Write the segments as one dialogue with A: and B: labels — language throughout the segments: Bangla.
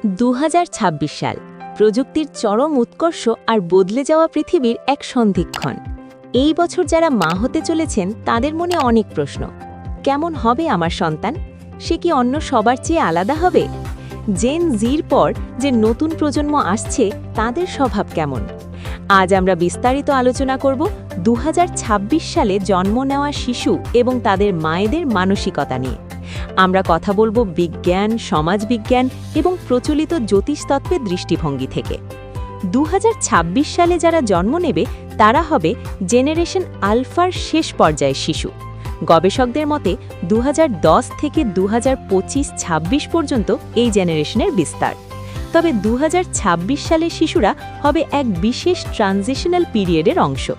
A: 2026 সাল প্রযুক্তির চরম উৎকর্ষ আর বদলে যাওয়া পৃথিবীর এক সন্ধিক্ষণ। এই বছর যারা মা হতে চলেছেন তাদের মনে অনেক প্রশ্ন। কেমন হবে আমার সন্তান? সে কি অন্য সবার চেয়ে আলাদা হবে? জেন জির পর যে নতুন প্রজন্ম আসছে তাদের স্বভাব কেমন? আজ আমরা বিস্তারিত আলোচনা করব 2026 সালে জন্ম নেওয়া শিশু এবং তাদের মায়েদের মানসিকতা নিয়ে। আমরা কথা বলবো বিজ্ঞান, সমাজবিজ্ঞান এবং প্রচলিত জ্যোতিষতত্ত্বের দৃষ্টিভঙ্গি থেকে। 2026 সালে যারা জন্ম নেবে তারা হবে জেনারেশন আলফার শেষ পর্যায়ের শিশু। গবেষকদের মতে 2010 থেকে 2025-26 পর্যন্ত এই জেনারেশনের বিস্তার। তবে 2026 সালের শিশুরা হবে এক বিশেষ ট্রানজিশনাল পিরিয়ডের অংশ।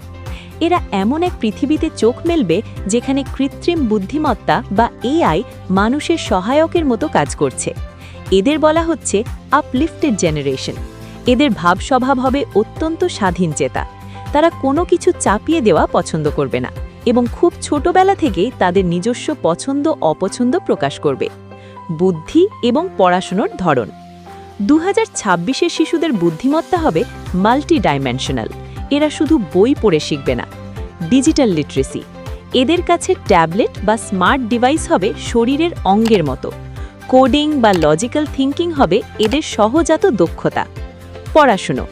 A: এরা এমন এক পৃথিবীতে চোখ মেলবে যেখানে কৃত্রিম বুদ্ধিমত্তা বা এআই মানুষের সহায়কের মতো কাজ করছে। এদের বলা হচ্ছে আপলিফটেড জেনারেশন। এদের ভাব স্বভাব হবে অত্যন্ত স্বাধীনচেতা। তারা কোনো কিছু চাপিয়ে দেওয়া পছন্দ করবে না এবং খুব ছোটবেলা থেকেই তাদের নিজস্ব পছন্দ অপছন্দ প্রকাশ করবে। বুদ্ধি এবং পড়াশোনার ধরন। 2026-এর শিশুদের বুদ্ধিমত্তা হবে মাল্টি ডাইমেনশনাল। এরা শুধু বই পড়ে শিখবে না। Digital literacy. এদের কাছে ট্যাবলেট বা স্মার্ট ডিভাইস হবে শরীরের অঙ্গের মতো। কোডিং বা লজিক্যাল থিঙ্কিং হবে এদের সহজাত দক্ষতা। পড়াশুনো।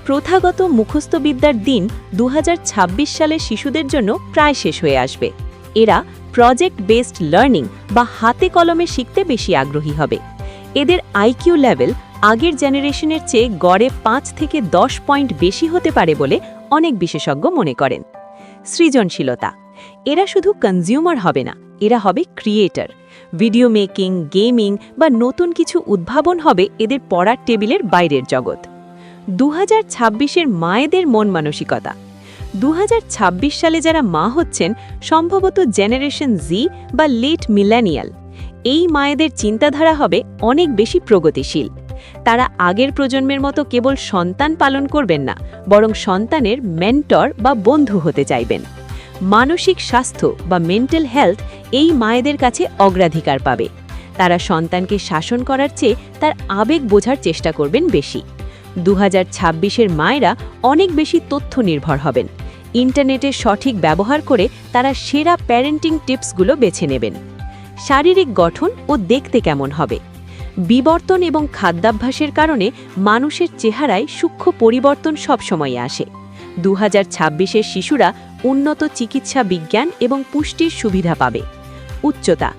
A: প্রথাগত মুখস্থবিদ্যার দিন 2026 সালের শিশুদের জন্য প্রায় শেষ হয়ে আসবে। এরা প্রজেক্ট বেসড লার্নিং বা হাতে কলমে শিখতে বেশি আগ্রহী হবে। এদের আইকিউ লেভেল আগের জেনারেশনের চেয়ে গড়ে 5 থেকে 10 পয়েন্ট বেশি হতে পারে বলে অনেক বিশেষজ্ঞ মনে করেন। সৃজনশীলতা। এরা শুধু কনজিউমার হবে না, এরা হবে ক্রিয়েটর। ভিডিও মেকিং, গেমিং বা নতুন কিছু উদ্ভাবন হবে এদের পড়ার টেবিলের বাইরের জগৎ। 2026-এর মায়েদের মন মানসিকতা। 2026 সালে যারা মা হচ্ছেন সম্ভবত জেনারেশন জি বা লেট মিলেনিয়াল। এই মায়েদের চিন্তাধারা হবে অনেক বেশি প্রগতিশীল। তারা আগের প্রজন্মের মতো কেবল সন্তান পালন করবেন না, বরং সন্তানের মেন্টর বা বন্ধু হতে চাইবেন। মানসিক স্বাস্থ্য বা মেন্টাল হেলথ এই মায়েদের কাছে অগ্রাধিকার পাবে। তারা সন্তানকে শাসন করার চেয়ে তার আবেগ বোঝার চেষ্টা করবেন বেশি। 2026-এর মায়েরা অনেক বেশি তথ্য নির্ভর হবেন। ইন্টারনেটের সঠিক ব্যবহার করে তারা সেরা প্যারেন্টিং টিপসগুলো বেছে নেবেন। শারীরিক গঠন ও দেখতে কেমন হবে। বিবর্তন এবং খাদ্যাভ্যাসের কারণে মানুষের চেহারায় সূক্ষ্ম পরিবর্তন সবসময় আসে। 2026-এর শিশুরা উন্নত চিকিৎসা বিজ্ঞান এবং পুষ্টির সুবিধা পাবে। উচ্চতা।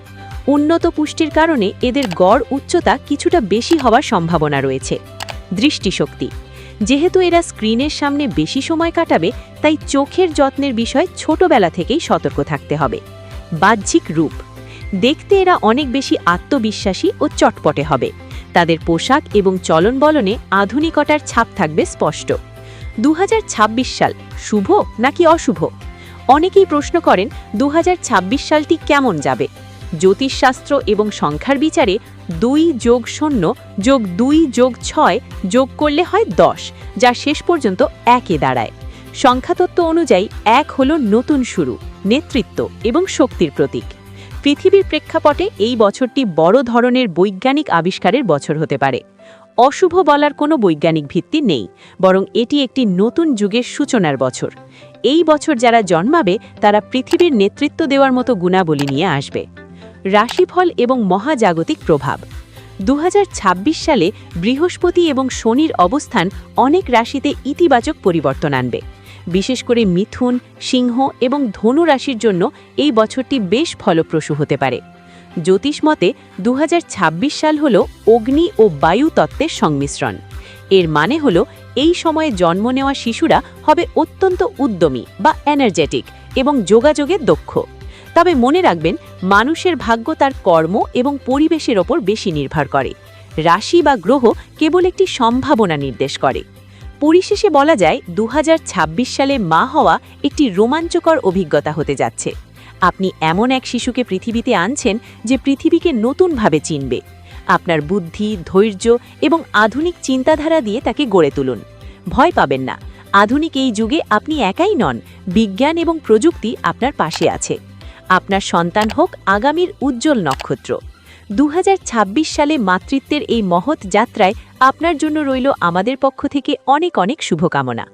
A: উন্নত পুষ্টির কারণে এদের গড় উচ্চতা কিছুটা বেশি হওয়ার সম্ভাবনা রয়েছে। দৃষ্টিশক্তি। যেহেতু এরা স্ক্রিনের সামনে বেশি সময় কাটাবে, তাই চোখের যত্নের বিষয় ছোটবেলা থেকেই সতর্ক থাকতে হবে। বাহ্যিক রূপ। দেখতে এরা অনেক বেশি আত্মবিশ্বাসী ও চটপটে হবে। তাদের পোশাক এবং চলনবলনে আধুনিকতার ছাপ থাকবে স্পষ্ট। 2026 সাল শুভ নাকি অশুভ? অনেকেই প্রশ্ন করেন 2026 সালটি কেমন যাবে। জ্যোতিষশাস্ত্র এবং সংখ্যার বিচারে 2+0+2+6 যোগ করলে হয় 10, যা শেষ পর্যন্ত 1-এ দাঁড়ায়। সংখ্যাতত্ত্ব অনুযায়ী 1 হলো নতুন শুরু, নেতৃত্ব এবং শক্তির প্রতীক। পৃথিবীর প্রেক্ষাপটে এই বছরটি বড় ধরনের বৈজ্ঞানিক আবিষ্কারের বছর হতে পারে। অশুভ বলার কোনো বৈজ্ঞানিক ভিত্তি নেই, বরং এটি একটি নতুন যুগের সূচনার বছর। এই বছর যারা জন্মাবে তারা পৃথিবীর নেতৃত্ব দেওয়ার মতো গুণাবলী নিয়ে আসবে। রাশিফল এবং মহাজাগতিক প্রভাব। 2026 সালে বৃহস্পতি এবং শনির অবস্থান অনেক রাশিতে ইতিবাচক পরিবর্তন আনবে। বিশেষ করে মিথুন, সিংহ এবং ধনু রাশির জন্য এই বছরটি বেশ ফলপ্রসূ হতে পারে। জ্যোতিষমতে 2026 সাল হল অগ্নি ও বায়ু তত্ত্বের সংমিশ্রণ। এর মানে হল এই সময়ে জন্ম নেওয়া শিশুরা হবে অত্যন্ত উদ্যমী বা এনার্জেটিক এবং যোগাযোগে দক্ষ। তবে মনে রাখবেন, মানুষের ভাগ্য তার কর্ম এবং পরিবেশের ওপর বেশি নির্ভর করে। রাশি বা গ্রহ কেবল একটি সম্ভাবনা নির্দেশ করে। পরিশেষে বলা যায় 2026 সালে মা হওয়া একটি রোমাঞ্চকর অভিজ্ঞতা হতে যাচ্ছে। আপনি এমন এক শিশুকে পৃথিবীতে আনছেন যে পৃথিবীকে নতুনভাবে চিনবে। আপনার বুদ্ধি, ধৈর্য এবং আধুনিক চিন্তাধারা দিয়ে তাকে গড়ে তুলুন। ভয় পাবেন না, আধুনিক এই যুগে আপনি একাই নন, বিজ্ঞান এবং প্রযুক্তি আপনার পাশে আছে। আপনার সন্তান হোক আগামীর উজ্জ্বল নক্ষত্র। সালে মাতৃত্বের এই মহৎ যাত্রায় আপনার জন্য রইল আমাদের পক্ষ থেকে অনেক অনেক শুভকামনা।